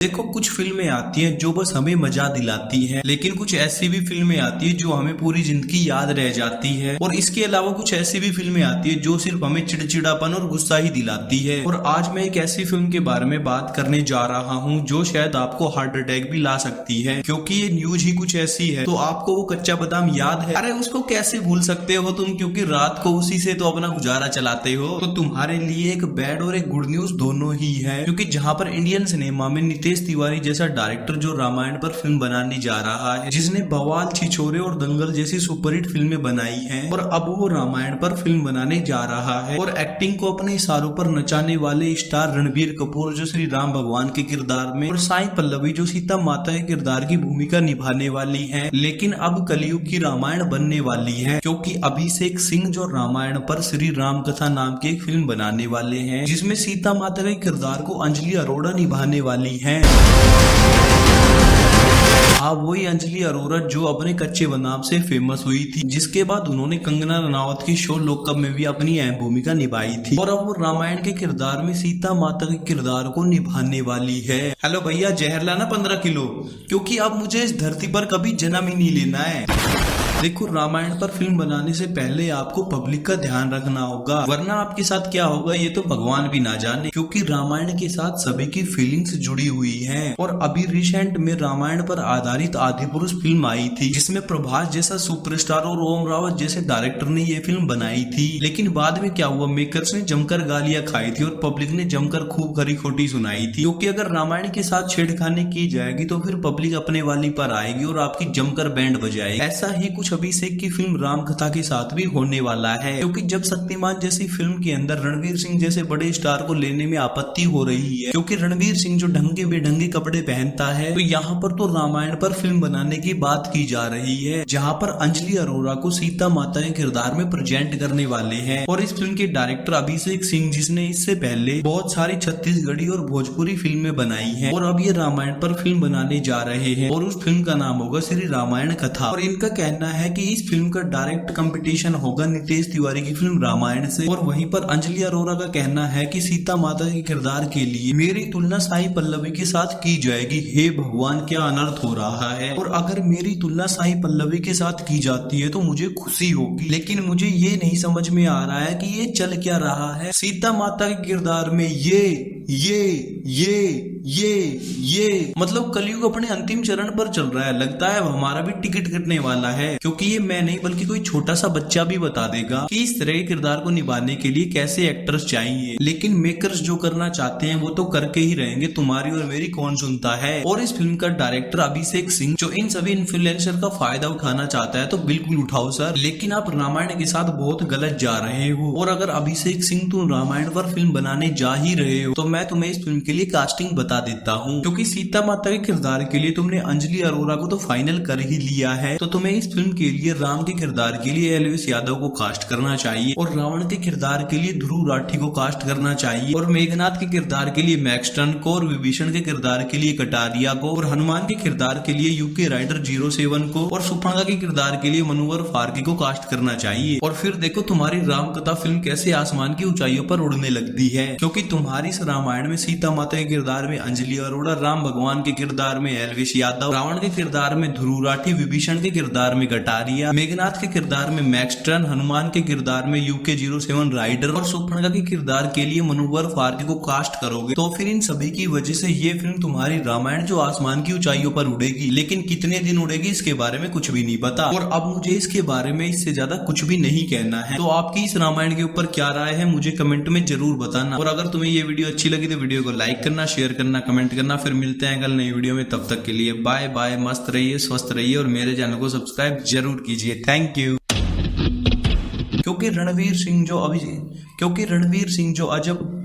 देखो, कुछ फिल्में आती हैं जो बस हमें मजा दिलाती हैं, लेकिन कुछ ऐसी भी फिल्में आती है जो हमें पूरी जिंदगी याद रह जाती है। और इसके अलावा कुछ ऐसी भी फिल्में आती है जो सिर्फ हमें चिड़चिड़ापन और गुस्सा ही दिलाती है। और आज मैं एक ऐसी फिल्म के बारे में बात करने जा रहा हूँ जो शायद आपको हार्ट अटैक भी ला सकती है, क्योंकि ये न्यूज ही कुछ ऐसी है। तो आपको वो कच्चा बादाम याद है? अरे उसको कैसे भूल सकते हो तुम, क्योंकि रात को उसी से तो अपना गुजारा चलाते हो। तो तुम्हारे लिए एक बैड और एक गुड न्यूज दोनों ही है, क्योंकि जहाँ पर इंडियन सिनेमा में नितेश तिवारी जैसा डायरेक्टर जो रामायण पर फिल्म बनाने जा रहा है, जिसने बवाल, छिछोरे और दंगल जैसी सुपरहिट फिल्में बनाई हैं, और अब वो रामायण पर फिल्म बनाने जा रहा है। और एक्टिंग को अपने इशारों पर नचाने वाले स्टार रणबीर कपूर जो श्री राम भगवान के किरदार में, और साई पल्लवी जो सीता माता के किरदार की भूमिका निभाने वाली है। लेकिन अब कलयुग की रामायण बनने वाली है, क्योंकि अभिषेक सिंह जो रामायण पर श्री राम कथा नाम की एक फिल्म बनाने वाले हैं, जिसमें सीता माता के किरदार को अंजलि अरोड़ा निभाने वाली है। हाँ, वही अंजलि अरोड़ा जो अपने कच्चे बादाम से फेमस हुई थी, जिसके बाद उन्होंने कंगना रनावत की शो लोकअप में भी अपनी अहम भूमिका निभाई थी। और अब वो रामायण के किरदार में सीता माता के किरदार को निभाने वाली है। हेलो भैया, जहर लाना 15 किलो, क्योंकि अब मुझे इस धरती पर कभी जन्म ही नहीं लेना है। देखो, रामायण पर फिल्म बनाने से पहले आपको पब्लिक का ध्यान रखना होगा, वरना आपके साथ क्या होगा ये तो भगवान भी ना जाने, क्योंकि रामायण के साथ सभी की फीलिंग्स जुड़ी हुई हैं। और अभी रिसेंट में रामायण पर आधारित आदिपुरुष फिल्म आई थी, जिसमें प्रभास जैसा सुपरस्टार और ओम रावत जैसे डायरेक्टर ने ये फिल्म बनाई थी। लेकिन बाद में क्या हुआ, मेकर्स ने जमकर गालियां खाई थी और पब्लिक ने जमकर खूब खरी खोटी सुनाई थी, क्योंकि अगर रामायण के साथ छेड़खानी की जाएगी तो फिर पब्लिक अपने वाली पर आएगी और आपकी जमकर बैंड बजाएगी। ऐसा ही कुछ अभिषेक की फिल्म राम कथा के साथ भी होने वाला है, क्योंकि जब शक्तिमान जैसी फिल्म के अंदर रणवीर सिंह जैसे बड़े स्टार को लेने में आपत्ति हो रही है, क्योंकि रणवीर सिंह जो ढंगे बेढंगे कपड़े पहनता है, तो यहाँ पर तो रामायण पर फिल्म बनाने की बात की जा रही है, जहाँ पर अंजलि अरोड़ा को सीता माता के किरदार में प्रेजेंट करने वाले हैं। और इस फिल्म के डायरेक्टर अभिषेक सिंह, जिसने इससे पहले बहुत सारी छत्तीसगढ़ी और भोजपुरी फिल्में बनाई हैं, और अब ये रामायण पर फिल्म बनाने जा रहे हैं, और उस फिल्म का नाम होगा श्री रामायण कथा। और इनका कहना है कि इस फिल्म का डायरेक्ट कंपटीशन होगा नितेश तिवारी की फिल्म रामायण से। और वहीं पर अंजलि अरोड़ा का कहना है कि सीता माता के किरदार के लिए मेरी तुलना साई पल्लवी के साथ की जाएगी। हे भगवान, क्या अनर्थ हो रहा है। और अगर मेरी तुलना साई पल्लवी के साथ की जाती है तो मुझे खुशी होगी, लेकिन मुझे ये नहीं समझ में आ रहा है कि ये चल क्या रहा है। सीता माता के किरदार में ये मतलब कलयुग अपने अंतिम चरण पर चल रहा है। लगता है हमारा भी टिकट कटने वाला है, क्योंकि ये मैं नहीं बल्कि कोई छोटा सा बच्चा भी बता देगा कि इस तरह के किरदार को निभाने के लिए कैसे एक्टर्स चाहिए। लेकिन मेकर्स जो करना चाहते हैं वो तो करके ही रहेंगे, तुम्हारी और मेरी कौन सुनता है। और इस फिल्म का डायरेक्टर अभिषेक सिंह जो इन सभी इन्फ्लुएंसर का फायदा उठाना चाहता है, तो बिल्कुल उठाओ सर, लेकिन आप रामायण के साथ बहुत गलत जा रहे हो। और अगर अभिषेक सिंह तुम रामायण पर फिल्म बनाने जा ही रहे हो, तो मैं तुम्हें इस फिल्म के लिए कास्टिंग बता देता हूँ, क्योंकि सीता माता के किरदार के लिए तुमने अंजलि अरोड़ा को तो फाइनल कर ही लिया है, तो तुम्हें इस फिल्म के लिए राम के किरदार के लिए एल्विस यादव को कास्ट करना चाहिए, और रावण के किरदार के लिए ध्रुव राठी को कास्ट करना चाहिए, और मेघनाथ के किरदार के लिए मैक्स टर्न को, और विभीषण के किरदार के लिए कटारिया को, और हनुमान के किरदार के लिए यूके राइडर 07 को, और सुपंगा के किरदार के लिए मनोहर फारकी को कास्ट करना चाहिए। और फिर देखो तुम्हारी राम कथा फिल्म कैसे आसमान की ऊंचाइयों पर उड़ने लगती है, क्योंकि तुम्हारी इस रामायण में सीता माता के किरदार में अंजलि अरोड़ा, राम भगवान के किरदार में एल्विस यादव, रावण के किरदार में ध्रुव राठी, विभीषण के किरदार में कटारिया, मेघनाथ के किरदार में मैक्स टर्न, हनुमान के किरदार में यूके 07 राइडर, और सुपंगा के किरदार के लिए मनोहर फारकी को कास्ट करोगे, तो फिर इन सभी की वजह से ये फिल्म तुम्हारी रामायण जो आसमान की ऊंचाइयों पर उड़ेगी, लेकिन कितने दिन उड़ेगी इसके बारे में कुछ भी नहीं पता। और अब मुझे इसके बारे में इससे ज्यादा कुछ भी नहीं कहना है। तो आपकी इस रामायण के ऊपर क्या राय है मुझे कमेंट में जरूर बताना। और अगर तुम्हें ये वीडियो अच्छी लगी तो वीडियो को लाइक करना, शेयर करना, कमेंट करना। फिर मिलते हैं कल नई वीडियो में, तब तक के लिए बाय बाय। मस्त रहिए, स्वस्थ रहिए, और मेरे चैनल को सब्सक्राइब जरूर कीजिए। Thank you. क्योंकि रणवीर सिंह जो अजब